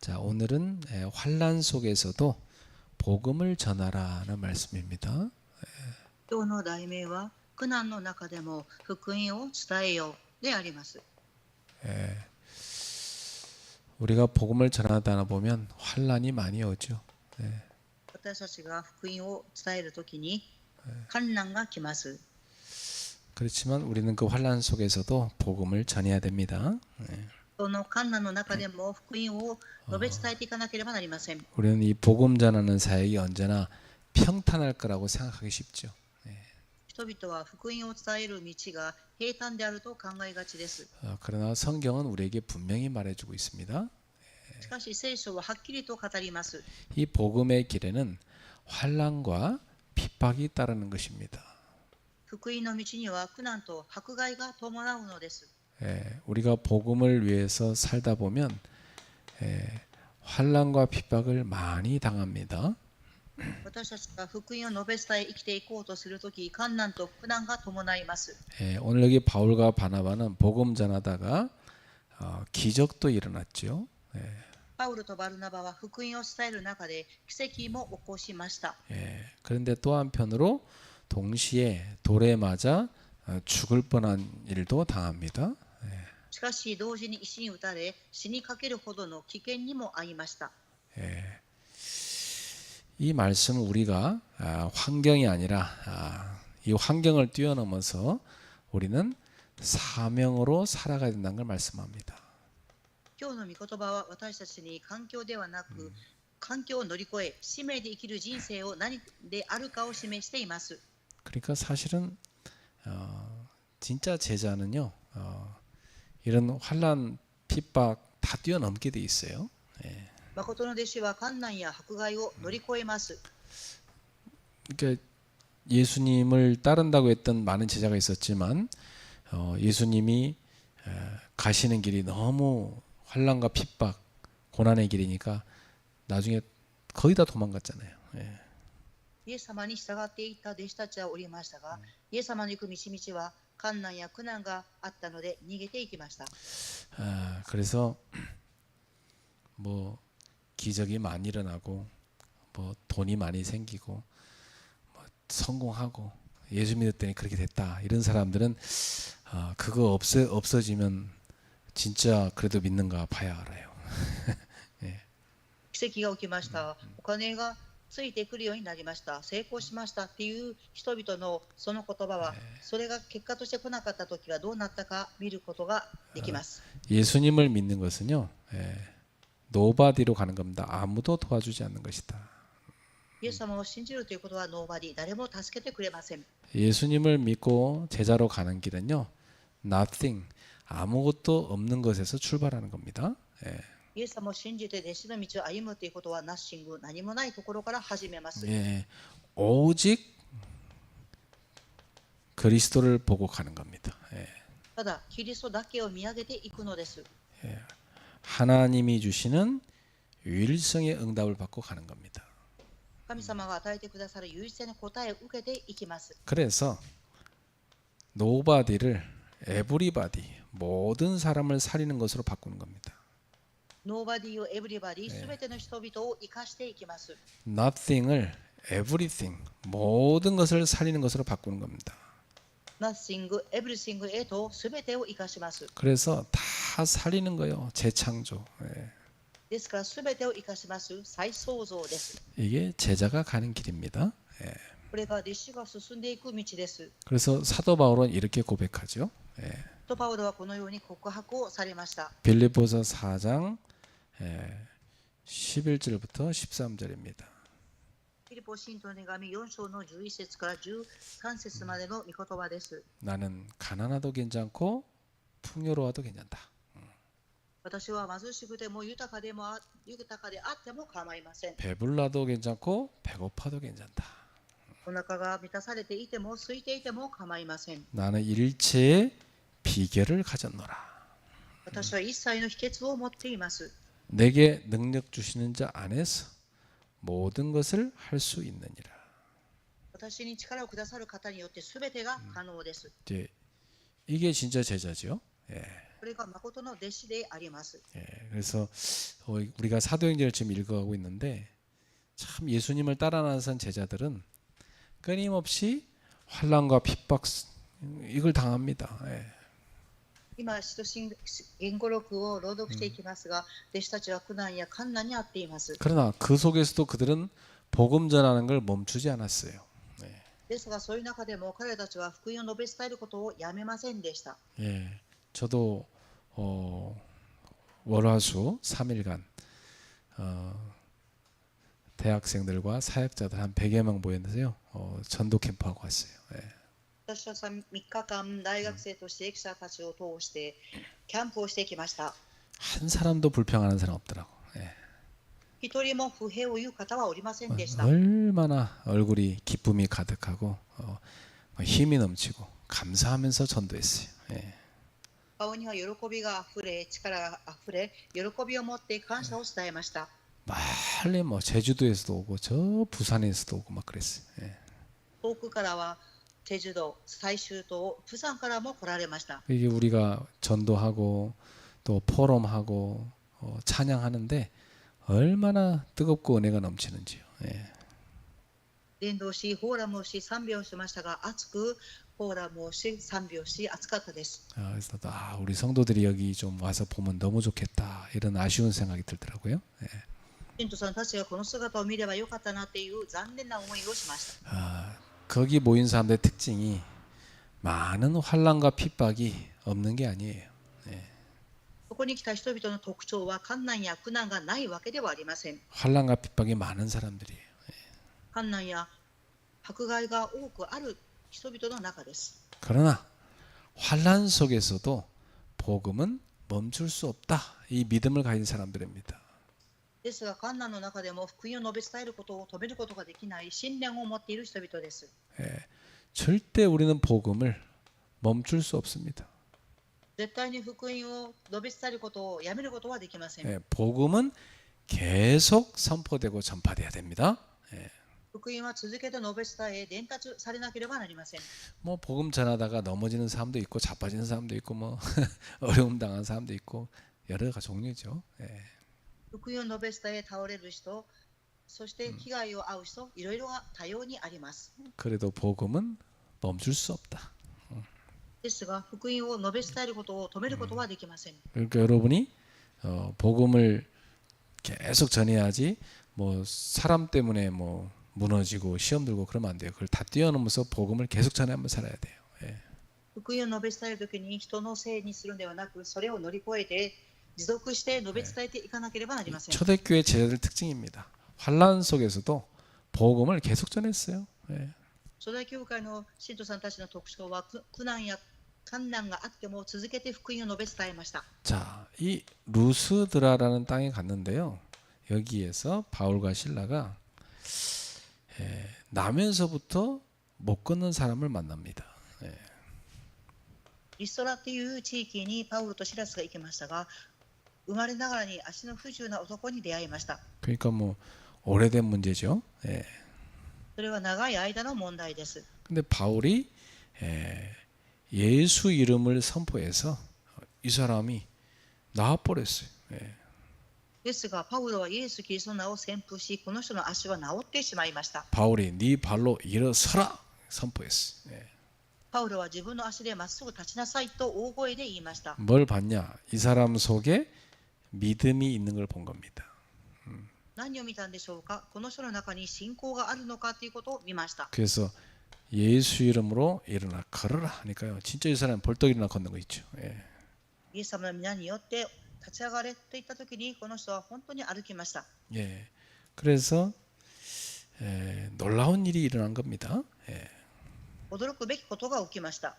자, 오늘은 환난 속에서도 복음을 전하라는 말씀입니다. 今日の題名は苦難の中でも福音を伝えようであります。 우리가 복음을 전하다 보면 환난이 많이 오죠. 私たちが福音を伝えるときに困難が来ます。 그렇지만 우리는 그 환난 속에서도 복음을 전해야 됩니다. その困難の中でも福音を述べ伝えていかなければなりません。 우리는 이 복음 전하는 사역이 언제나 평탄할 거라고 생각하기 쉽죠. 人々は福音を伝える道が平坦であると考えがちです。 그러나 성경은 우리에게 분명히 말해주고 있습니다. しかし聖書ははっきりと語ります。 이 복음의 길에는 환난과 핍박이 따르는 것입니다. 福音の道には苦難と迫害が伴うのです。 우리가 복음을 위해서 살다 보면 환난과 핍박을 많이 당합니다. 私たちが福音を述べ伝え生きていこうとするとき、困難と苦難が伴います。 오늘 여기 바울과 바나바는 복음 전하다가 기적도 일어났죠. パウルとバルナバは福音を伝える中で奇跡も起こしました。 그런데 또 한편으로 동시에 돌에 맞아 죽을 뻔한 일도 당합니다. しかし同時に石に打たれ死にかけるほどの危険にも遭いました。 이 말씀은 우리가 환경이 아니라 이 환경을 뛰어넘어서 우리는 사명으로 살아가야 된다는 걸 말씀합니다. 今日の御言葉は私たちに環境ではなく、環境を乗り越え使命で生きる人生を何であるかを示しています。 그러니까 사실은 진짜 제자는요 이런 환난 핍박 다 뛰어넘게 돼 있어요. 誠の弟子は困難や迫害を乗り越えます。 그러니까 예수님을 따른다고 했던 많은 제자가 있었지만 예수님이 가시는 길이 너무 환난과 핍박, 고난의 길이니까 나중에 거의 다 도망갔잖아요. イエス様に従っていった弟子たちはおりましたが、イエス様の行く道は困難や苦難があったので逃げていきました。 그래서 뭐 기적이 많이 일어나고 뭐 돈이 많이 생기고 뭐 성공하고 예수 믿었더니 그렇게 됐다 이런 사람들은 그거 없어지면 진짜 그래도 믿는가 봐야 알아요. 奇跡が起きました。お金がついてくるようになりました。成功しましたっていう人々のその言葉は、それが結果として来なかった時はどうなったか見ることができます。 예수님을 믿는 것은요 노바디로 가는 겁니다. 아무도 도와주지 않는 것이다. イエス様を信じるということはノーバディ、誰も助けてくれません。 예수님을 믿고 제자로 가는 길은요 nothing 아무것도 없는 것에서 출발하는 겁니다. イエス様を信じて弟子の道を歩むということはナッシング、何もないところから始めます。 오직 그리스도를 보고 가는 겁니다. ただ、キリストだけを見上げていくのです。 하나님이 주시는 유일성의 응답을 받고 가는 겁니다. 神様が与えてくださる唯一性の答えを受けていきます。 그래서 nobody를 everybody 모든 사람을 살리는 것으로 바꾸는 겁니다. ノーバディをエブリバディ、すべての人々を生かしていきます。 nothing을 everything 모든 것을 살리는 것으로 바꾸는 겁니다. Nothing, everythingへとすべてを生かします。 그래서 다 살리는 거예요. 재창조. ですからすべてを生かします再創造です。 이게 제자가 가는 길입니다. これが弟子が進んでいく道です。 그래서 사도 바울은 이렇게 고백하죠. とパウロはこのように告白をされました。 빌립보서 4장 11절부터 13절입니다. フィリポ信徒の手紙4章の11節から13節までの御言葉です。 나는 가난하도 괜찮고 풍요로워도 괜찮다. 私は貧しくても豊かであっても構いません。 배불러도 괜찮고 배고파도 괜찮다. お腹が満たされていても空いていても構いません。 나는 일체의 비결을 가졌노라. 私は一切の秘訣を持っています。 내게 능력 주시는 자 안에서 모든 것을 할 수 있느니라. 私に力をくださる方によって全てが可能です。 이게 진짜 제자죠. これが誠の弟子であります。 그래서 우리가 사도행전을 지금 읽어가고 있는데 참 예수님을 따라 나선 제자들은 끊임없이 환난과 핍박 이걸 당합니다. 今、使徒信言語録を朗読していきますが、弟子たちは苦難や困難にあっています。 그러나 그 속에서도 그들은 복음 전하는 걸 멈추지 않았어요. ですが、そういう中でも彼たちは福音を述べ伝えることをやめませんでした。 저도 월화수 3일간 대학생들과 사역자들 한 100여 명 모였는데요. 전도 캠프하고 왔어요. 私は3日間大学生として記者たちを通してキャンプをしてきました。 한 사람도 불평하는 사람 없더라고. 一人も不平を言う方はおりませんでした。 얼마나 얼굴이 기쁨이 가득하고 힘이 넘치고 감사하면서 전도했어요. 顔には喜びがあふれ、力があふれ、喜びを持って感謝を伝えました。 빨리 뭐 제주도에서도 오고 저 부산에서도 오고 막 그랬어요. 遠くからはチェジュ島、最終島、釜山からも来られました。 이게 우리가 전도하고 또 포럼하고 찬양하는데 얼마나 뜨겁고 은혜가 넘치는지요. 伝道し、フォーラムをし、賛美をしましたが、熱くフォーラムをし、賛美をし、熱かったです。 그래서 우리 성도들이 여기 좀 와서 보면 너무 좋겠다 이런 아쉬운 생각이 들더라고요. 信徒さんたちがこの姿を見ればよかったなっていう残念な思いをしました。 거기 모인 사람들의 특징이 많은 환난과 핍박이 없는 게 아니에요. ここに来た人々の特徴は困難や苦難がないわけではありません。 환난과 핍박이 많은 사람들이에요. 困難や迫害が多くある人々の中です。 그러나 환난 속에서도 복음은 멈출 수 없다. 이 믿음을 가진 사람들입니다. ですが、困難の中でも福音を述べ伝えることを止めることができない信念を持っている人々です。 절대 우리는 복음을 멈출 수 없습니다. 絶対に福音を述べ伝えることをやめることはできません。 복음은 계속 선포되고 전파돼야 됩니다. 福音は続けて述べ伝え、伝達されなければなりません。 뭐 복음 전하다가 넘어지는 사람도 있고 자빠지는 사람도 있고 뭐 어려움 당한 사람도 있고 여러 가지 종류죠. 福音を述べ伝え、倒れる人、そして被害を遭う人、いろいろが多様にあります。 그래도 복음은 멈출 수 없다. ですが、福音を述べ伝えることを止めることはできません。 그러니까 여러분이 복음을 계속 전해야지 뭐 사람 때문에 뭐 무너지고 시험 들고 그러면 안 돼요. 그걸 다 뛰어넘어서 복음을 계속 전하면서 살아야 돼요. 福音を述べ伝えるときに人のせいにするのではなく、それを乗り越えて持続して述べ伝えていかなければなりません。 초대교회 제자들 특징입니다. 환난 속에서도 복음을 계속 전했어요. 初代教会の信徒さんたちの特徴は苦難や困難があっても続けて福音を述べ伝えました。 자, 이 루스드라라는 땅에 갔는데요. 여기에서 바울과 실라가 나면서부터 못 걷는 사람을 만납니다. リストラという地域にパウロとシラスが行きましたが、生まれながらに足の不自由な男に出会いました。 그러니까 뭐 오래된 문제죠. それは長い間の問題です。 근데 바울이 예수 이름을 선포해서 이 사람이 나아버렸어요. ですが、パウロはイエス・キリストの名を宣布し、この人の足は治ってしまいました。 바울이 네 발로 일어서라 선포했어요. パウロは自分の足でまっすぐ立ちなさいと大声で言いました。 뭘 봤냐? 이 사람 속에 믿음이 있는 걸 본 겁니다. 何を見たんでしょうか。この人の中に信仰があるのかということを見ました。 그래서 예수 이름으로 일어나 걸어라 하니까요. 진짜 이 사람 벌떡 일어나 걷는 거 있죠. イエス様の皆によって立ち上がれと言ったときに、この人は本当に歩きました。 그래서 놀라운 일이 일어난 겁니다. 驚くべきことが起きました。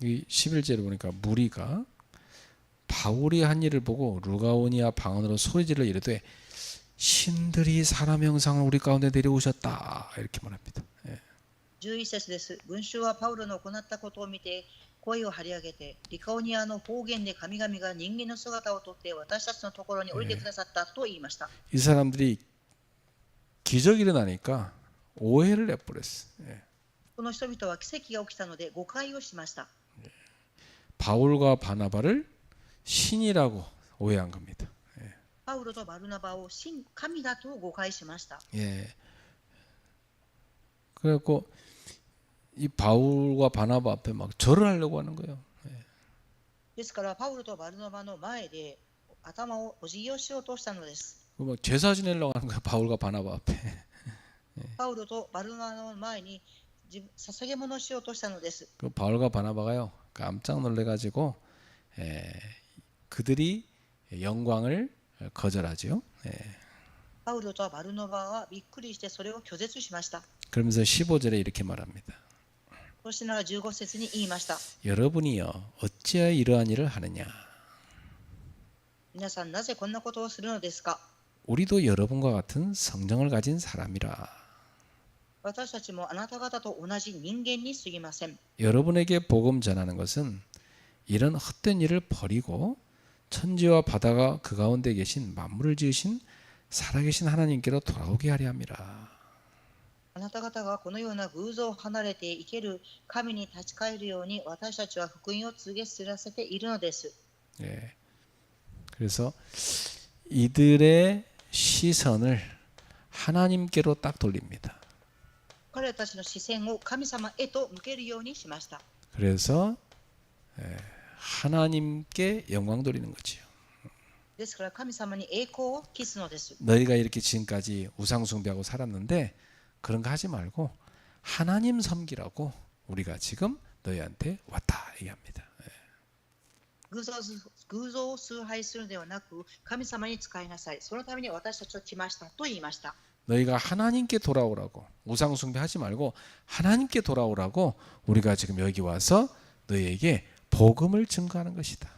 이 11절에 보니까 무리가 바울이 한 일을 보고 루가오니아 방언으로 소리질러 이르되 신들이 사람 형상을 우리 가운데 내려오셨다 이렇게 말합니다. 11節です。群衆はパウロの行ったことを見て声を張り上げて、リカオニアの方言で神々が人間の姿をとって私たちのところに降りてくださったと言いました。 이 사람들이 기적이 일어나니까 오해를 해버렸어요. この人々は奇跡が起きたので誤解をしました。 바울과 바나바를 신이라고 오해한 겁니다. パウロとバルナバを神神だと誤解しました。 예. 그래갖고 이 바울과 바나바 앞에 막 절을 하려고 하는 거예요. ですからパウロとバルナバの前で頭をお辞儀をしようとしたのです。 막 제사 지내려고 하는 거예요. 바울과 바나바 앞에. パウロとバルナバの前に捧げ物をしようとしたのです。 그 바울과 바나바가요 깜짝 놀래가지고 그들이 영광을 거절하죠. パウロとバルナバはびっくりしてそれを拒絶しました。 그러면서 15절에 이렇게 말합니다. そしながら15節に言いました。 여러분이요 어찌하여 이러한 일을 하느냐. 皆さんなぜこんなことをするのですか。 우리도 여러분과 같은 성정을 가진 사람이라. 私たちもあなた方と同じ人間に過ぎません。 여러분에게 복음 전하는 것은 이런 헛된 일을 버리고 천지와 바다가 그 가운데 계신 만물을 지으신 살아계신 하나님께로 돌아오게 하려 함이라. あなた方がこのような偶像を離れて生ける神に立ち返るように私たちは福音を告げ知らせているのです。 예. 그래서 이들의 시선을 하나님께로 딱 돌립니다. 彼たちの視線を神様へと向けるようにしました。 그래서 하나님께 영광 돌리는 거지요. ですから神様に栄光を期すのです。 너희가 이렇게 지금까지 우상 숭배하고 살았는데 그런 거 하지 말고 하나님 섬기라고 우리가 지금 너희한테 왔다 얘기합니다. 偶像を崇拝するのではなく神様に仕えなさい。そのために私たちは来ましたと言いました。 너희가 하나님께 돌아오라고 우상 숭배하지 말고 하나님께 돌아오라고 우리가 지금 여기 와서 너희에게 복음을 증거하는 것이다.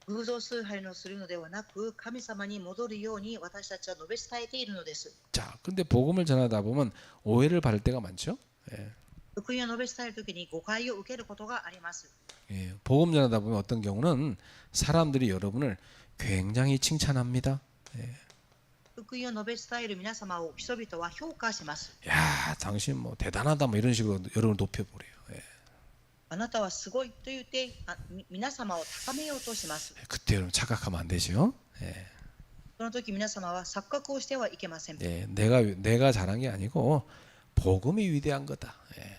偶像崇拝のするのではなく神様に戻るように私たちは述べ伝えているのです。 자, 근데 복음을 전하다 보면 오해를 받을 때가 많죠. 예. 福音を述べ伝えるときに誤解を受けることがあります。 예. 복음 전하다 보면 어떤 경우는 사람들이 여러분을 굉장히 칭찬합니다. 예. 福音を述べ伝える皆様を人々は評価します。 야, 당신 뭐 대단하다 뭐 이런 식으로 여러분을 높여버려요. 예. あなたはすごいと言って皆様を高めようとします。 그때 여러분 착각하면 안 되죠. 예. その時皆様は錯覚をしてはいけません。 예. 내가 잘한 게 아니고 복음이 위대한 거다. 예.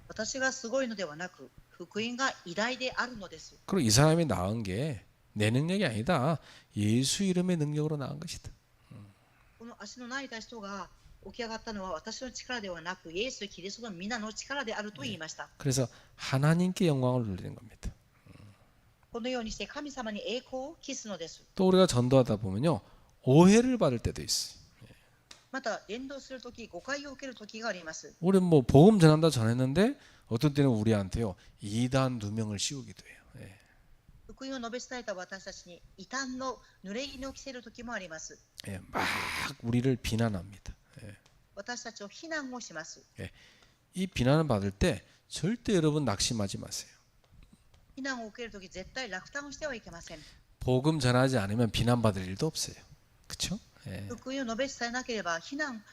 私がすごいのではなく福音が偉大であるのです。 그리고 이 사람이 나은 게 내 능력이 아니다. 예수 이름의 능력으로 나은 것이다. この足の泣いた人が起き上がったのは私の力ではなくイエス・キリストの皆の力であると言いました。 그래서 하나님께 영광을 돌리는 겁니다. このようにして神様に栄光を期すのです。 또 우리가 전도하다 보면요 오해를 받을 때도 있어요. また伝道するとき誤解を受けるときがあります。 우리는 뭐 복음 전한다 전했는데 어떤 때는 우리한테요 이단 누명을 씌우기도 해요. 예. 福音を述べ伝えた私たちに異端の濡れ衣を着せるときもあります。 예, 막 우리를 비난합니다. 예. 私たちを非難をします。 이 비난을 받을 때 절대 여러분 낙심하지 마세요. 非難を受けるとき絶対落胆をしてはいけません。 복음 전하지 않으면 비난받을 일도 없어요. 그렇죠? 예. 福音を述べ伝えなければ非難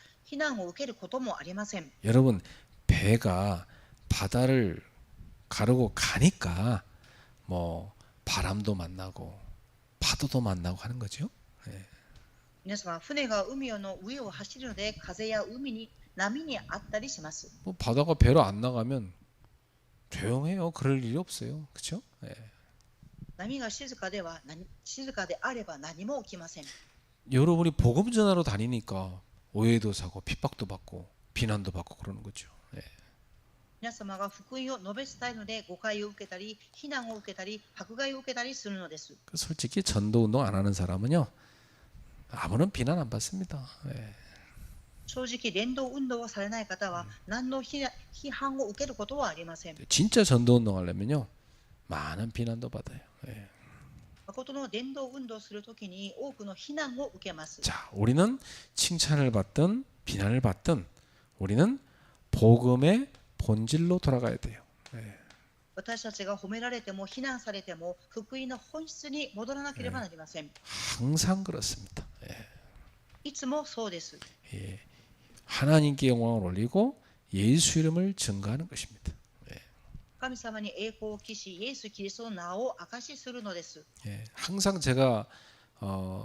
を受けることもありません。 여러분 배가 바다를 가르고 가니까 뭐 바람도 만나고 파도도 만나고 하는 거죠. 예. 皆様、船が海の上を走るので風や波にあったりします。 뭐 바다가 배로 안 나가면 조용해요. 그럴 일이 없어요. 그렇죠? 예. 波が静かであれば何も起きません。 여러분이 복음 전하러 다니니까 오해도 사고 핍박도 받고 비난도 받고 그러는 거죠. 예. 皆様が福音を述べ伝えるので誤解を受けたり非難を受けたり迫害を受けたりするのです。 솔직히 전도 운동 안 하는 사람은요 아무런 비난 안 받습니다. 예. 正直伝道運動をされない方は何の批判を受けることはありません。 진짜 전도 운동 하려면요 많은 비난도 받아요. 예. 誠の伝道運動をするときに多くの非難を受けます。 자, 우리는 칭찬을 받든 비난을 받든 우리는 복음의 본질로 돌아가야 돼요. 예. 私たちが褒められても非難されても福音の本質に戻らなければなりません。 항상 그렇습니다. 예. いつもそうです。 예. 하나님께 영광을 올리고 예수 이름을 증거하는 것입니다. 예. 神様に栄光を期し、イエス・キリストの名を証しするのです。 예, 항상 제가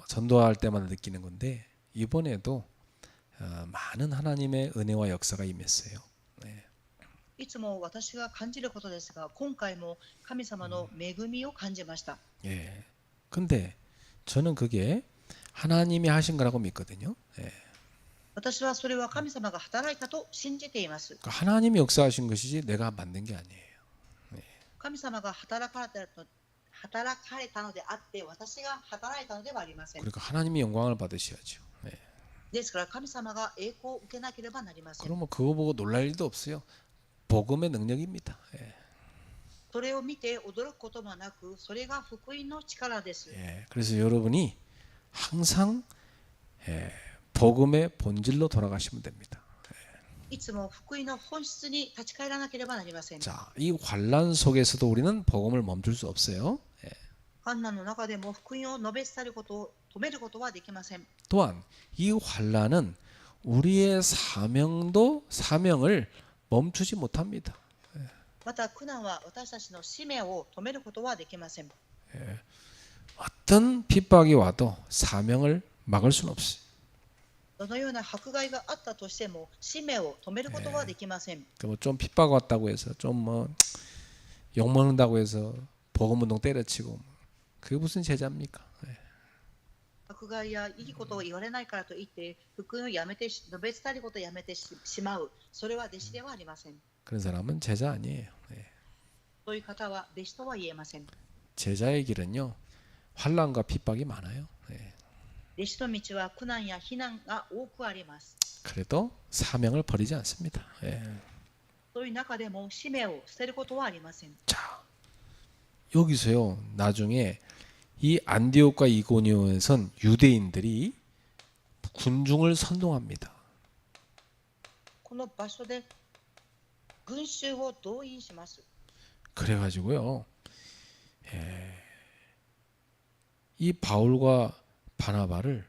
전도할 때마다 느끼는 건데 이번에도 많은 하나님의 은혜와 역사가 임했어요. 예. いつも私が感じることですが、今回も神様の恵みを感じました。 예. 근데 저는 그게 하나님이 하신 거라고 믿거든요. 예. 私はそれは神様が働いたと信じています。 그러니까 하나님이 역사하신 것이지 내가 만든 게 아니에요. 神様が働かれたのであって、私が働いたのではありません。 그러니까 하나님이 영광을 받으셔야죠. 예. ですから神様が栄光を受けなければなりません。 그러면 그거 보고 놀랄 일도 없어요. 복음의 능력입니다. 예. それを見て驚くこともなく、それが福音の力です。 예. 그래서 여러분이 항상 복음의 본질로 돌아가시면 됩니다. いつも福音の本質に立ち返らなければなりません。 자, 이 환란 속에서도 우리는 복음을 멈출 수 없어요. 예. 患難の中でも福音を述べ伝えることを止めることはできません。 또한 이 환란은 우리의 사명을 멈추지 못합니다. また苦難は私たちの使命を止めることはできません。 어떤 핍박이 와도 사명을 막을 수는 없어요. どのような迫害があったとしても使命を止めることはできません。 뭐 좀 핍박 왔다고 해서 좀 뭐 욕먹는다고 해서 복음운동 때려치고 그게 무슨 제자입니까? 예. 迫害やいいことを言われないからといって福音をやめて述べ伝えることをやめてしまう、それは弟子ではありません。 그런 사람은 제자 아니에요. 예. そういう方は弟子とは言えません。 제자의 길은요 환란과 핍박이 많아요. 예. 弟子の道は苦難や非難が多くあります。 그래도 사명을 버리지 않습니다. 예. そういう中でも使命を捨てることはありません。 자, 여기서요 나중에 이 안디옥과 이고니온에선 유대인들이 군중을 선동합니다. この場所で群衆を動員します。 그래가지고요 이 바울과 바나바를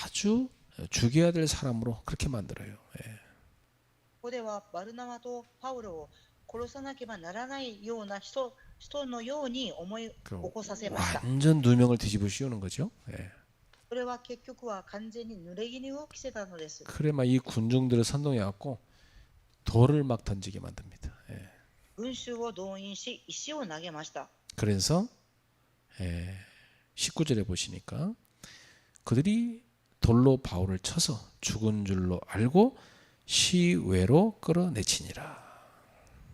아주 죽여야 될 사람으로 그렇게 만들어요. ここではバルナバとパウロを殺さなければならないような人のように思い起こさせました。 완전 누명을 뒤집어 씌우는 거죠. 예. それは結局は完全に濡れ衣を着せたのです。 그래 막 이 군중들을 선동해갖고 돌을 막 던지게 만듭니다. 예. 群衆を動員し石を投げました。 그래서 19절에 보시니까 그들이 돌로 바울을 쳐서 죽은 줄로 알고 시외로 끌어내치니라.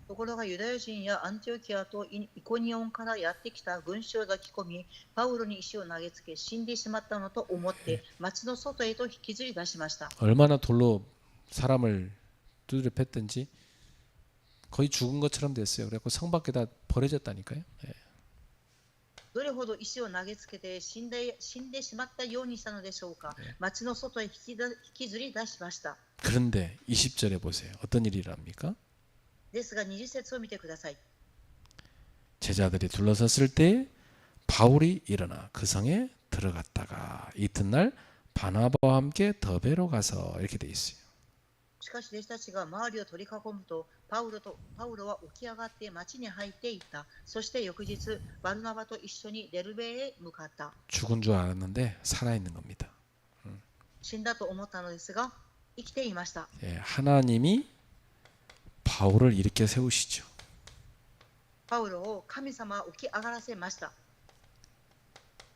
ところがユダヤ人やアンティオキアとイコニオンからやってきた群衆を抱き込み、パウロに石を投げつけ死んでしまったのと思って町の外へと引きずり出しました。 얼마나 돌로 사람을 두드려 팼든지 거의 죽은 것처럼 됐어요. 그래서 성 밖에다 버려졌다니까요. 예. どれほど石を投げつけて死んでしまったようにしたのでしょうか。町の外へ引きずり出しました。 그런데 20절에 보세요. 어떤 일이 일어납니까? ですが20節を見てください。 제자들이 둘러섰을 때 바울이 일어나 그 성에 들어갔다가 이튿날 바나바와 함께 더베로 가서 이렇게 돼 있어요. しかし弟子たちが周りを取り囲むとパウロは起き上がって町に入っていった。そして翌日バルナバと一緒にデルベへ向かった。 죽은 줄 알았는데 살아있는 겁니다. 死んだと思ったのですが生きていました。 예, 하나님이 바울을 일으켜 세우시죠. パウロを神様は起き上がらせました。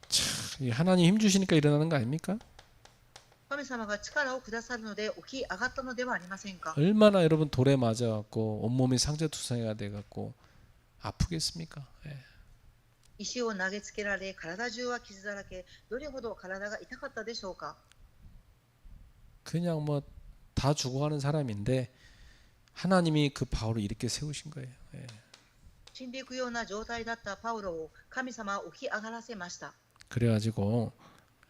참, 하나님 힘 주시니까 일어나는 거 아닙니까? 神様が力をくださるので起き上がったのではありませんか。 얼마나 여러분 돌에 맞아갖고 온몸이 상처투성이가 돼갖고 아프겠습니까? 예. 石を投げつけられ体中は傷だらけ、どれほど体が痛かったでしょうか。 그냥 뭐 다 죽어가는 사람인데 하나님이 그 바울을 이렇게 세우신 거예요. 예. 死んでいくような状態だったパウロを神様は起き上がらせました。 그래가지고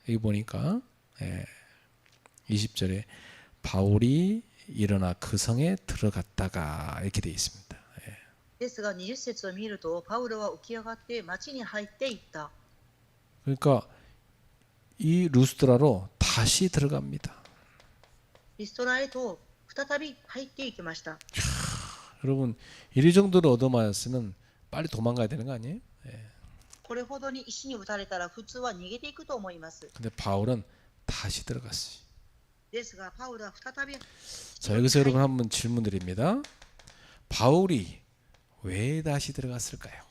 여기 보니까 20절에 바울이 일어나 그 성에 들어갔다가 이렇게 돼 있습니다. ですが20節を見るとパウロは起き上がって町に入っていった。 그러니까 이 루스드라로 다시 들어갑니다. リストラへと再び入っていきました。 여러분 이 정도로 얻어맞았으면 빨리 도망가야 되는 거 아니에요? これほどに石に打たれたら普通は逃げていくと思います。 근데 바울은 다시 들어갔어요. ですが、パウルは再び 자, 여기서 여러분 한번 질문 드립니다. 바울이 왜 다시 들어갔을까요?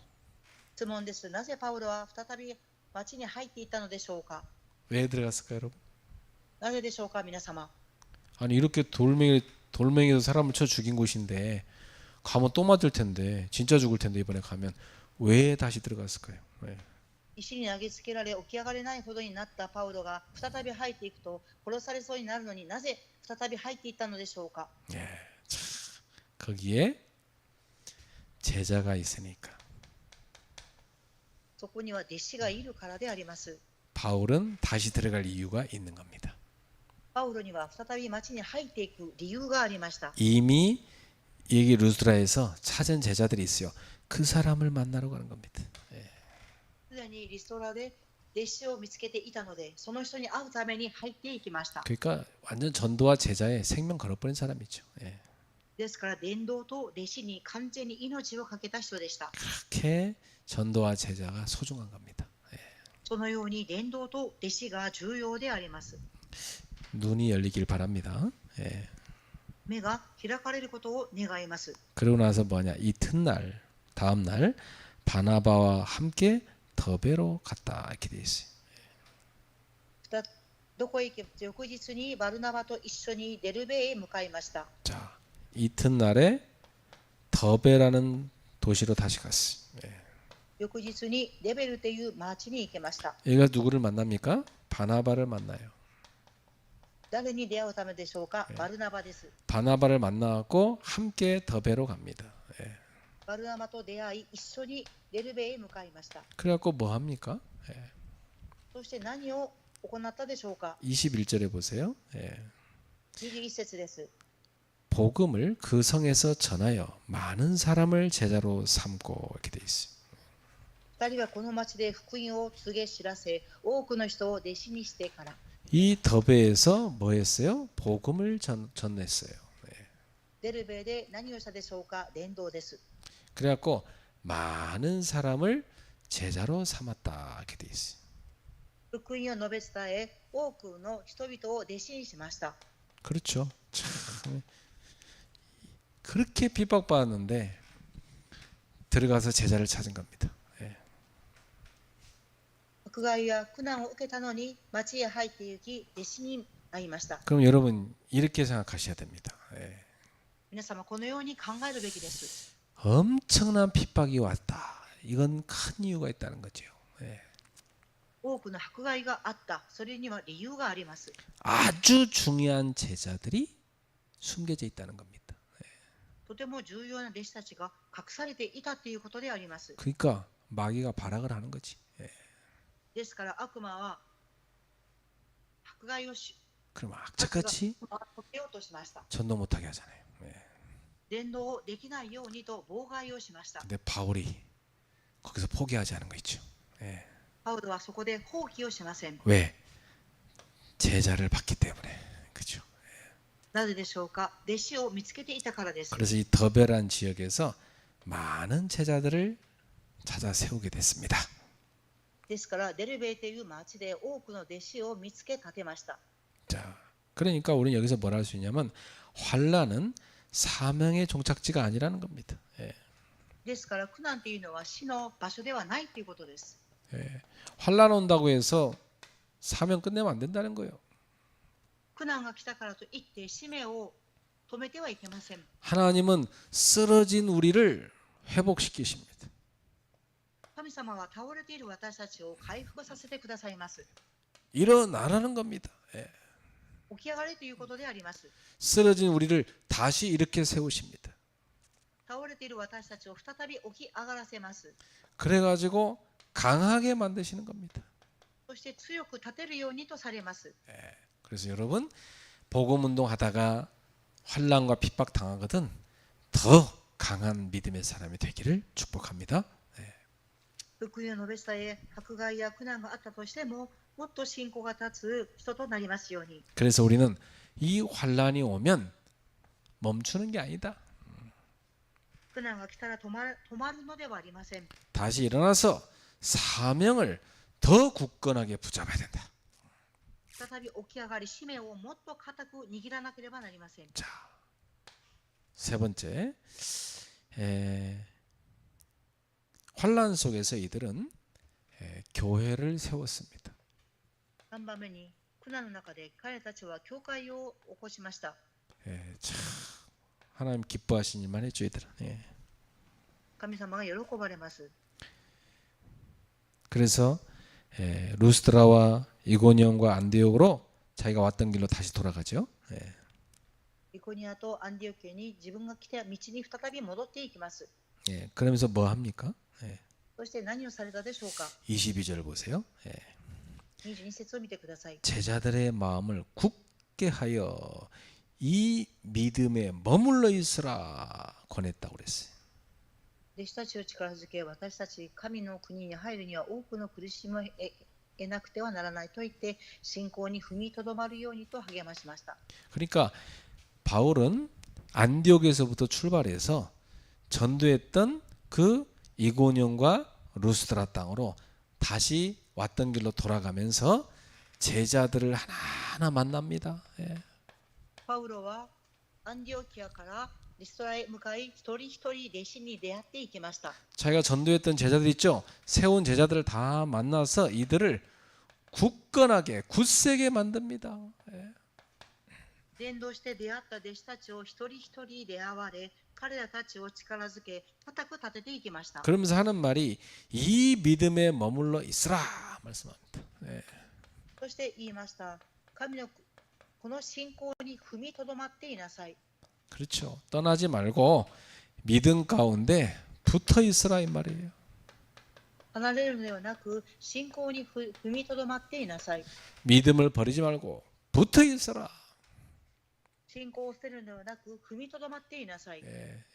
質問です。なぜパウルは再び町に入っていったのでしょうか。 왜 들어갔을까요, 여러분? なぜでしょうか、皆様。 아니 이렇게 돌멩이에서 사람을 쳐 죽인 곳인데 가면 또 맞을 텐데 진짜 죽을 텐데 이번에 가면 왜 다시 들어갔을까요? 왜? 石に投げつけられ起き上がれないほどになったパウロが再び入っていくと殺されそうになるのになぜ再び入っていったのでしょうか。 예, 참, 거기에 제자가 있으니까 そこには弟子がいるからであります。 바울은 다시 들어갈 이유가 있는 겁니다. パウロには再び町に入っていく理由がありました。 이미 여기 루스드라에서 찾은 제자들이 있어요. 그 사람을 만나러 가는 겁니다. すでにリストラで弟子を見つけていたので、その人に会うために入っていきました。 그러니까 완전 전도와 제자에 생명 걸어버린 사람이죠. 예. ですから伝道と弟子に完全に命をかけた人でした。 그렇게 전도와 제자가 소중한 겁니다. そのように伝道と弟子が重要であります。 눈이 열리길 바랍니다. 예. 目が開かれることを願います。 그러고 나서 뭐냐? 이튿날 다음 날 바나바와 함께 더베로 갔다 이렇게 돼 있어요. どこへ行けば翌日にバルナバと一緒にデルベへ向かいました。 자, 이튿날에 더베라는 도시로 다시 갔어요. 예. 翌日にデベルという町に行きました。 얘가 누구를 만납니까? 바나바를 만나요. 誰に出会うためでしょうか。バルナバです。 바나바를 만나고 함께 더베로 갑니다. 예. バルナバと出会い、一緒にデルベへ向かいました。 그래갖고 뭐 합니까? 예. そして何を行ったでしょうか。 21절에 보세요. 예. 21節です。 복음을 그 성에서 전하여 많은 사람을 제자로 삼고 이렇게 돼 있어요. 二人はこの町で福音を告げ知らせ、多くの人を弟子にしてから、 이 더베에서 뭐 했어요? 복음을 전했어요. 예. デルベで何をしたでしょうか。伝道です。 그래갖고 많은 사람을 제자로 삼았다 이렇게 돼 있어요. 福音を述べ伝え、多くの人々を弟子にしました。 그렇죠. 참 그렇게 핍박받았는데 들어가서 제자를 찾은 겁니다. 예. 迫害や苦難を受けたのに町へ入って行き弟子に会いました。 그럼 여러분 이렇게 생각하셔야 됩니다. 예. 皆様このように考えるべきです。 엄청난 핍박이 왔다. 이건 큰 이유가 있다는 거죠. 예. 多くの迫害があった。それには理由があります。 아주 중요한 제자들이 숨겨져 있다는 겁니다. とても重要な弟子たちが隠されていたということであります。 그러니까 마귀가 발악을 하는 거지. 예. ですから悪魔は迫害をし、 그럼 악착같이 止めようとしました。 전도 못하게 하잖아요. 예. 伝道をできないようにと妨害をしました。 근데 바울이 거기서 포기하지 않은 거 있죠. 예. パウロはそこで放棄をしません。 왜? 제자를 받기 때문에. 그죠? なぜでしょうか。弟子を見つけていたからです。 그래서 이 더베란 지역에서 많은 제자들을 찾아 세우게 됐습니다. ですからデルベという町で多くの弟子を見つけ立てました。 자, 그러니까 우리는 여기서 뭘 할 수 있냐면 환란은 사명의 종착지가 아니라는 겁니다. 예. ですから苦難というのは死の場所ではないということです。 예. 환란 온다고 해서 사명 끝내면 안 된다는 거예요. 苦難が来たからといって使命を止めてはいけません。 하나님은 쓰러진 우리를 회복시키십니다. 神様は倒れている私たちを回復させてくださいます。 일어나라는 겁니다. 예. 起き上がれということであります。 쓰러진 우리를 다시 일으켜 세우십니다. 倒れている私たちを再び起き上がらせます。 그래가지고 강하게 만드시는 겁니다. そして強く立てるようにとされます。 예. 그래서 여러분 복음 운동하다가 환란과 핍박 당하거든 더 강한 믿음의 사람이 되기를 축복합니다. 예. 福音を述べ伝え、迫害や苦難があったとしても、もっと信仰が立つ人となりますように。 그래서 우리는 이 환란이 오면 멈추는 게 아니다. 苦難が来たら止まるのではありません。 다시 일어나서 사명을 더 굳건하게 붙잡아야 된다. 再び起き上がり、使命をもっと固く握らなければなりません。 자, 세 번째, 환란 속에서 이들은 교회를 세웠습니다. 3番目に、苦難の中で彼たちは教会を起こしました。 참 하나님 기뻐하신 일만 해줘 얘들아. 神様が喜ばれます。 그래서 루스드라와 이고니온과 안디옥으로 자기가 왔던 길로 다시 돌아가죠. イコニアとアンディオ家に自分が来た道に再び戻っていきます。 그러면서 뭐 합니까? そして何をされたでしょうか。 22절 보세요. 22節を見てください。 제자들의 마음을 굳게 하여 이 믿음에 머물러 있으라 권했다고 그랬어요. 弟子たちを力づけ、私たち神の国に入るには多くの苦しみを得なくてはならないと言って、信仰に踏みとどまるようにと励ましました。 그러니까 바울은 안디옥에서부터 출발해서 전도했던 그 이고니온과 루스드라 땅으로 다시 왔던 길로 돌아가면서 제자들을 하나하나 만납니다. パウロはアンディオキアからリストラへ向かい、一人一人弟子に出会っていきました。 자기가 전도했던 제자들 있죠. 세운 제자들을 다 만나서 이들을 굳건하게 굳세게 만듭니다. 伝道して出会った弟子たちを一人一人出会われ、彼らたちを力づけ、固く立てていきました。 그러면서 하는 말이 이 믿음에 머물러 있으라 말씀합니다. そして言いました。神のこの信仰に踏みとどまっていなさい。 그렇죠. 떠나지 말고 믿음 가운데 붙어 있으라 이 말이에요. 離れるのではなく、信仰に踏みとどまっていなさい。 믿음을 버리지 말고 붙어 있으라. 信仰を捨てるのではなく、踏みとどまっていなさい。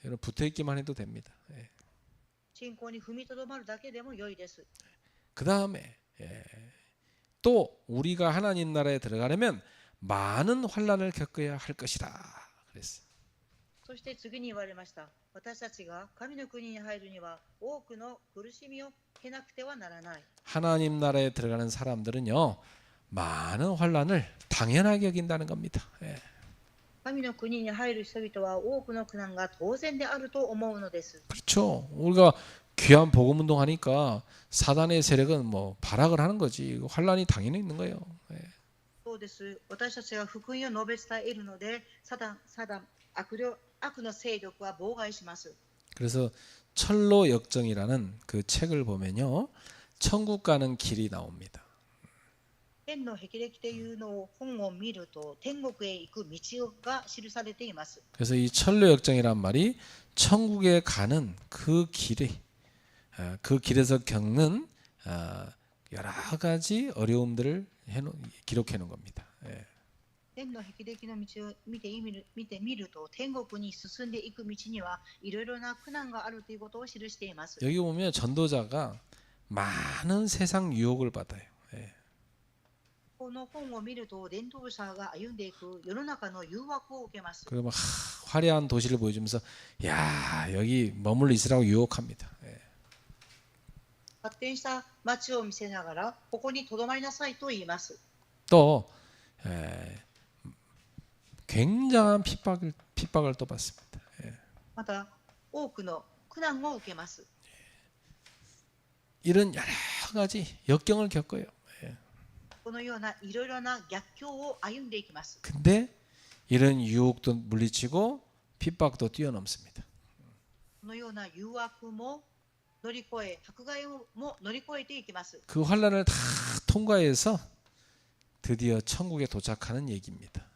여러분 붙어 있기만 해도 됩니다. 信仰に踏みとどまるだけでも良いです。 그 다음에 또 우리가 하나님 나라에 들어가려면 많은 환란을 겪어야 할 것이다. 그랬어요. そして次に言われました。私たちが神の国に入るには多くの苦しみを経なくてはならない。 하나님 나라에 들어가는 사람들은요 많은 환란을 당연하게 여긴다는 겁니다. 神の国に入る人々は多くの苦難が当然であると思うのです。 그렇죠. 우리가 귀한 복음 운동하니까 사단의 세력은 뭐 발악을 하는 거지. 환란이 당연히 있는 거예요. そうです。私たちが福音を述べ伝えるので、サタン、悪の勢力は妨害します。 그래서 철로 역정이라는 그 책을 보면요 천국 가는 길이 나옵니다. 天の霹靂というのを本を見ると、天国へ行く道が記されています。 그래서 이 천로 역정이란 말이 천국에 가는 그 길이 그 길에서 겪는 여러 가지 어려움들을 기록해 놓은 겁니다. 天の霹靂の道を見てみると、天国に進んでいく道にはいろいろな苦難があるということを記しています。 여기 보면 전도자가 많은 세상 유혹을 받아요. この本を見ると、伝道者が歩んでいく世の中の誘惑を受けます。 그리고 막 화려한 도시를 보여주면서 야 여기 머물러 있으라고 유혹합니다. 発展した街を見せながら、ここにとどまりなさいと言います。 또 굉장한 핍박을 또 받습니다. また、多くの苦難を受けます。 이런 여러 가지 역경을 겪어요. このようないろいろな逆境を歩んでいきます。 근데 이런 유혹도 물리치고 핍박도 뛰어넘습니다. このような誘惑も乗り越え、迫害も乗り越えていきます。 그 환란을 다 통과해서 드디어 천국에 도착하는 얘기입니다.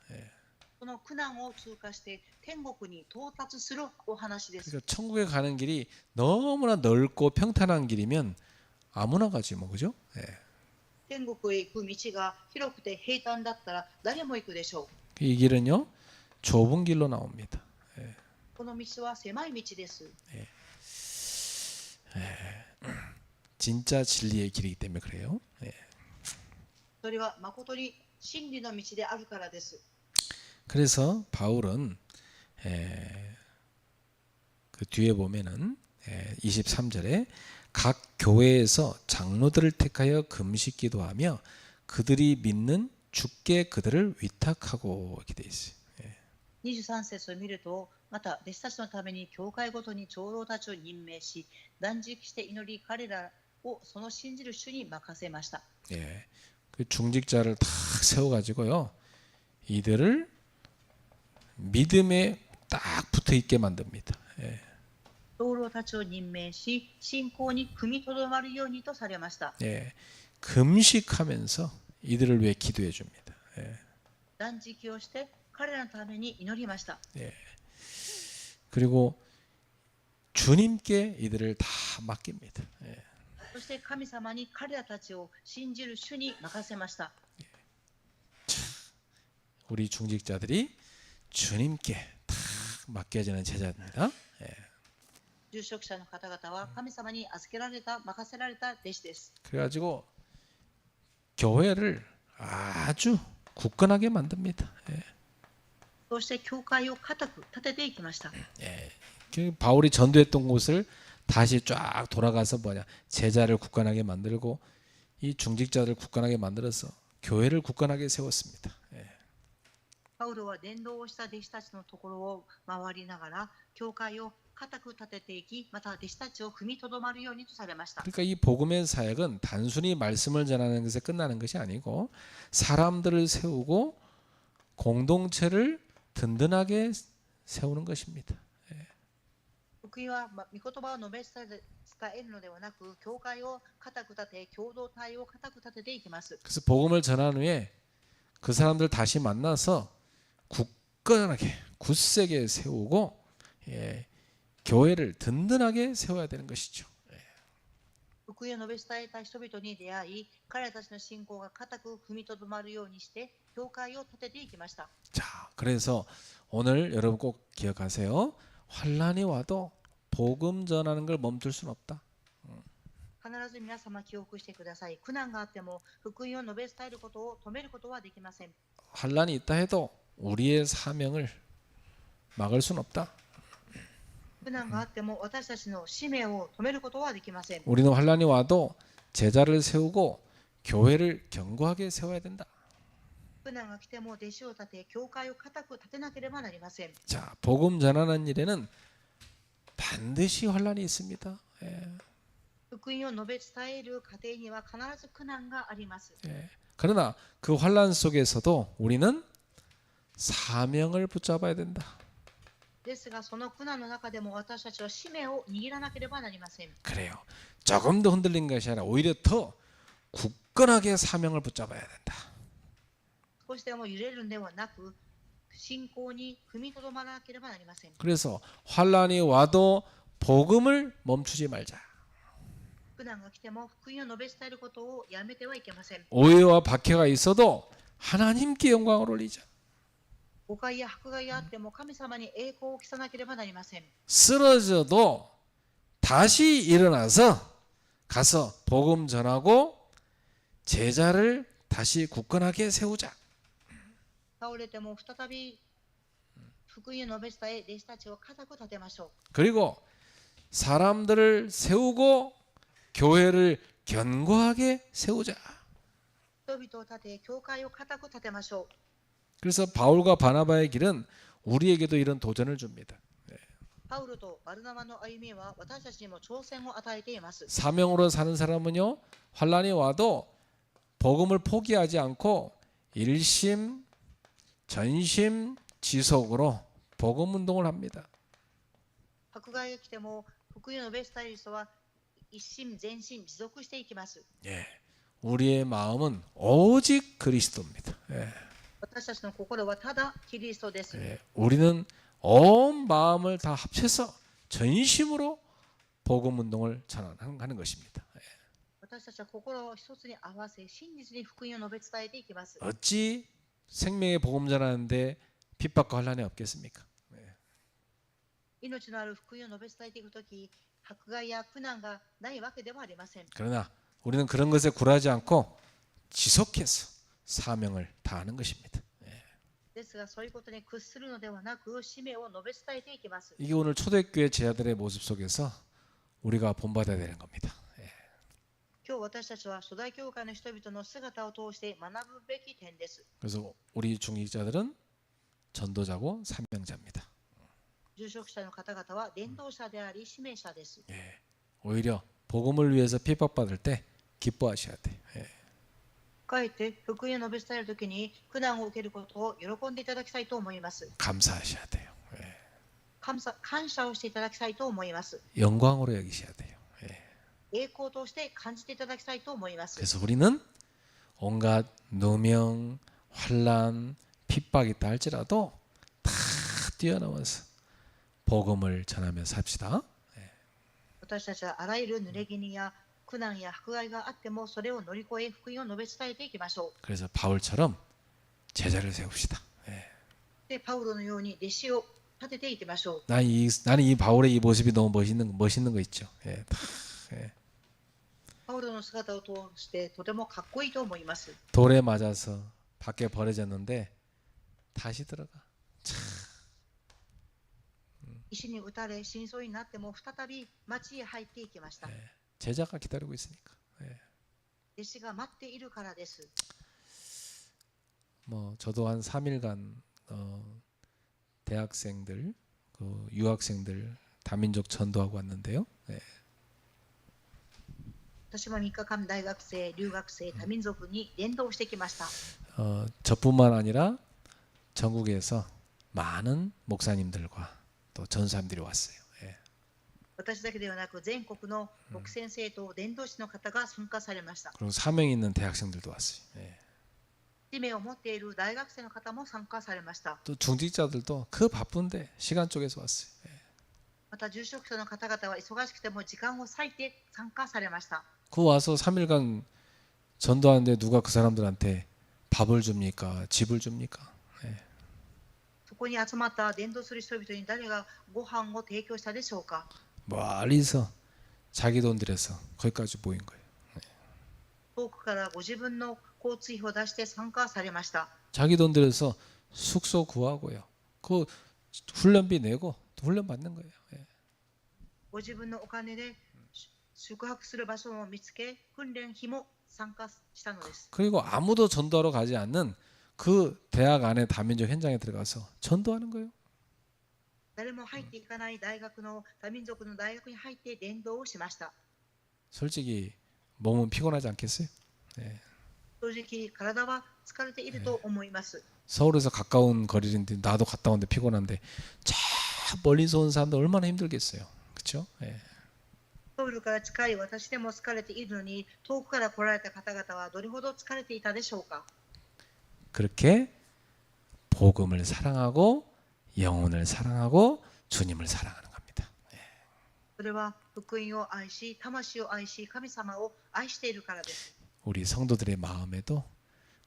この苦難を通過して天国に到達するお話です。 그러니까 천국에 가는 길이 너무나 넓고 평탄한 길이면 아무나 가지 뭐 그죠? 天国へ行く道が広くて平坦だったら誰も行くでしょう。 이 길은요 좁은 길로 나옵니다. この道は狭い道です。 진짜 진리의 길이기 때문에 그래요. それは誠に真理の道であるからです。 그래서 바울은 그 뒤에 보면은 23절에 각 교회에서 장로들을 택하여 금식 기도하며 그들이 믿는 주께 그들을 위탁하고 이렇게 돼 있어요. 23節を見ると、また弟子たちのために教会ごとに長老たちを任命し、断食して祈り、彼らをその信じる主に任せました。 예, 그 중직자를 딱 세워가지고요, 이들을 믿음에 딱 붙어 있게 만듭니다. 예. 長老たちを任命し、信仰に踏みとどまるようにとされました。 예, 금식하면서 이들을 위해 기도해 줍니다. 예. 断食をして彼らのために祈りました。 예. 그리고 주님께 이들을 다 맡깁니다. 예. そして神様に彼らたちを信じる主に任せました。 우리 중직자들이 주님께 다 맡겨지는 제자입니다. 예. 住職者の方々は神様に預けられた、任せられた弟子です。 그래가지고 교회를 아주 굳건하게 만듭니다. 예. そして教会を固く立てていきました。 예. 그 바울이 전도했던 곳을 다시 쫙 돌아가서 제자를 굳건하게 만들고 이 중직자를 굳건하게 만들어서 교회를 굳건하게 세웠습니다. 예. パウロは伝道をした弟子たちのところを回りながら教会を固く立てていき、また弟子たちを踏みとどまるようにとされました。 그러니까 이 복음의 사역은 단순히 말씀을 전하는 것에 끝나는 것이 아니고 사람들을 세우고 공동체를 든든하게 세우는 것입니다. 福音は御言葉を述べ伝えるのではなく、教会を固く立て、共同体を固く立てていきます。 그래서 복음을 전한 후에 그 사람들 다시 만나서 굳건하게 굳세게 세우고 예, 교회를 든든하게 세워야 되는 것이죠. 福音を述べ伝えた人々に出会い、彼らたちの信仰が固く踏みとどまるようにして、教会を立てていきました。 자, 그래서 오늘 여러분 꼭 기억하세요. 환란이 와도 복음 전하는 걸 멈출 수는 없다. 必ず皆様記憶してください。苦難があっても福音を述べ伝えることを止めることはできません。 환란이 있다 해도 우리의 사명을 막을 수는 없다. 苦難があっても私たちの使命を止めることはできません。 우리는 환란이 와도 제자를 세우고 교회를 견고하게 세워야 된다. 苦難が来ても弟子を立て、教会を固く立てなければなりません。 자, 복음 전하는 일에는 반드시 환란이 있습니다. 예, 福音を述べ伝える過程には必ず苦難があります。 예. 그러나 그 환란 속에서도 우리는 사명을 붙잡아야 된다. ですが、その苦難の中でも私たちは使命を握らなければなりません。 그래요. 조금 더 흔들린 것이 아니라 오히려 더 굳건하게 사명을 붙잡아야 된다. 少しでも揺れるのではなく、信仰に踏みとどまらなければなりません。 그래서 환란이 와도 복음을 멈추지 말자. 苦難が来ても福音を述べ伝えることをやめてはいけません。 오해와 박해가 있어도 하나님께 영광을 올리자. 誤解や迫害があっても神様に栄光を期さなければなりません。 쓰러져도 다시 일어나서 가서 복음 전하고 제자를 다시 굳건하게 세우자. 倒れても再び福音を述べ伝え、弟子たちを固く立てましょう。 그리고 사람들을 세우고 교회를 견고하게 세우자. 人々を立て、教会を固く立てましょう。 그래서 바울과 바나바의 길은 우리에게도 이런 도전을 줍니다. パウロとバルナバの歩みは私たちにも挑戦を与えています。 사명으로 사는 사람은요, 환란이 와도 복음을 포기하지 않고 일심, 전심, 지속으로 복음 운동을 합니다. 迫害が来ても福音を述べ伝える人は一心全心持続していきます。 예, 우리의 마음은 오직 그리스도입니다. 예, 私たちの心はただキリストです。 예, 우리는 온 마음을 다 합쳐서 전심으로 복음 운동을 전하는 것입니다. 예. 私たちは心を一つに合わせ、真実に福音を述べ伝えていきます。 어찌 생명의 복음 전하는데 핍박과 환란이 없겠습니까? 예. 命のある福音を述べ伝えていくとき、迫害や苦難がないわけではありません。 그러나 우리는 그런 것에 굴하지 않고 지속해서 사명을 다하는 것입니다. 예. でですが、そういうことに屈するのではなく、使命を述べ伝えていきます。 이게 오늘 초대교회 제자들의 모습 속에서 우리가 본받아야 되는 겁니다. 今日私たちは初代教会の人々の姿を通して学ぶべき点です。 그래서 우리 중직자들은 전도자고 사명자입니다. 住職者の方々は伝道者であり、使命者です。 오히려 복음을 위해서 핍박받을 때 기뻐하셔야 돼. かえって福音を述べ伝えるときに苦難を受けることを喜んでいただきたいと思います。 감사하셔야 돼요. 感謝をしていただきたいと思います。 영광으로 여기셔야 돼요. 栄光として感じていただきたいと思います。 그래서 우리는 온갖 누명, 환란, 핍박이 있다 할지라도 다 뛰어넘어서 복음을 전하며 삽시다. 私たちはあらゆる濡れ衣や苦難や迫害があってもそれを乗り越え福音を述べ伝えていきましょう。 그래서 바울처럼 제자를 세웁시다. で、パウロのように弟子を立てていきましょう。 나는 이 바울의 이 모습이 너무 멋있는 거 있죠. 예. パウロの姿を通してとてもかっこいいと思います。 돌에 맞아서 밖에 버려졌는데 다시 들어가. 石に打たれ死にそうになっても再び町へ入っていきました。 제자가 기다리고 있으니까. 弟子が待っているからです。 뭐 저도 한 3일간 대학생들, 그 유학생들 다민족 전도하고 왔는데요. 私も3日間大学生、留学生、多民族に伝道してきました。 저뿐만 아니라 전국에서 많은 목사님들과 또 전사님들이 왔어요. 私だけではなく全国の牧先生と伝道師の方が参加されました。 그리고 사명 있는 대학생들도 왔어요. 使命を持っている大学生の方も参加されました。 또 중직자들도 그 바쁜데 시간 쪼개서 왔어요. また住職者の方々は忙しくても時間を割いて参加されました。 그 와서 3일간 전도하는데 누가 그 사람들한테 밥을 줍니까? 집을 줍니까? そこに集まった伝道する人々に誰がご飯を提供したでしょうか。 멀리서 자기 돈 들여서 거기까지 모인 거예요. 遠くからご自分の交通費を出して参加されました。 자기 돈 들여서 숙소 구하고요. 그 훈련비 내고 훈련 받는 거예요. ご自分のお金で宿泊する場所を見つけ、訓練費も参加したのです。 그리고 아무도 전도하러 가지 않는 그 대학 안에 다민족 현장에 들어가서 전도하는 거예요. 誰も入っていかない大学の多民族の大学に入って伝道をしました。 솔직히 몸은 피곤하지 않겠어요? 正直体は疲れていると思います。 서울에서 가까운 거리인데 나도 갔다 오는데 피곤한데 저 멀리서 온 사람들 얼마나 힘들겠어요. 그렇죠? ソウルから近い私でも疲れているのに、遠くから来られた方々はどれほど疲れていたでしょうか。 그렇게 복음을 사랑하고 영혼을 사랑하고 주님을 사랑하는 겁니다. それは福音を愛し、魂を愛し、神様を愛しているからです。 우리 성도들의 마음에도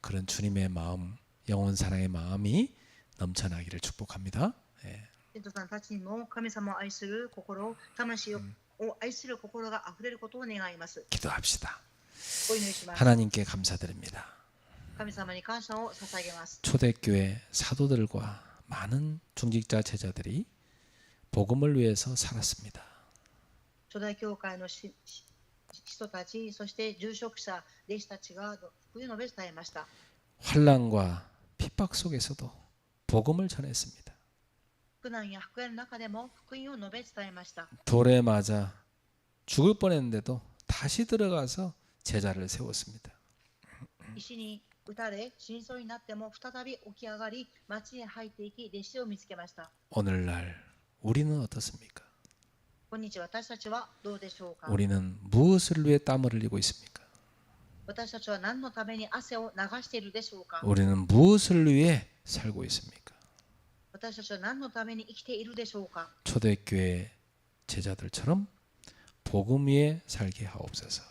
그런 주님의 마음, 영혼 사랑의 마음이 넘쳐나기를 축복합니다. 信徒さんたちにも神様を愛する心、魂を愛する心があふれることを願います。 기도합시다. お祈りします。 하나님께 감사드립니다. 神様に感謝を捧げます。 초대교회 사도들과 많은 중직자 제자들이 복음을 위해서 살았습니다. 初代教会の人たち、そして住職者、弟子たちが福音を述べ伝えました。 환난과 핍박 속에서도 복음을 전했습니다. 苦難や迫害の中でも福音を述べ伝えました。 돌에 맞아 죽을 뻔했는데도 다시 들어가서 제자를 세웠습니다. 石に打たれ死にそうになっても再び起き上がり、町へ入っていき弟子を見つけました。 오늘날 우리는 어떻습니까? 今日私たちはどうでしょうか。 우리는 무엇을 위해 땀을 흘리고 있습니까? 私たちは何のために汗を流しているでしょうか。 우리는 무엇을 위해 살고 있습니까? 私たちは何のために生きているでしょうか。 초대교회 제자들처럼 복음 위에 살게 하옵소서.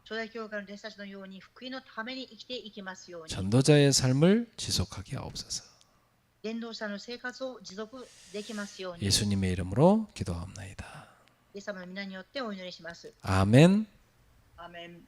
初代教会の弟子たちのように福音のために生きていきますように。 전도자의 삶을 지속하게 하옵소서. 伝道者の生活を持続できますように。 예수님의 이름으로 기도합나이다. イエス様の皆によってお祈りします。 아멘. アーメン。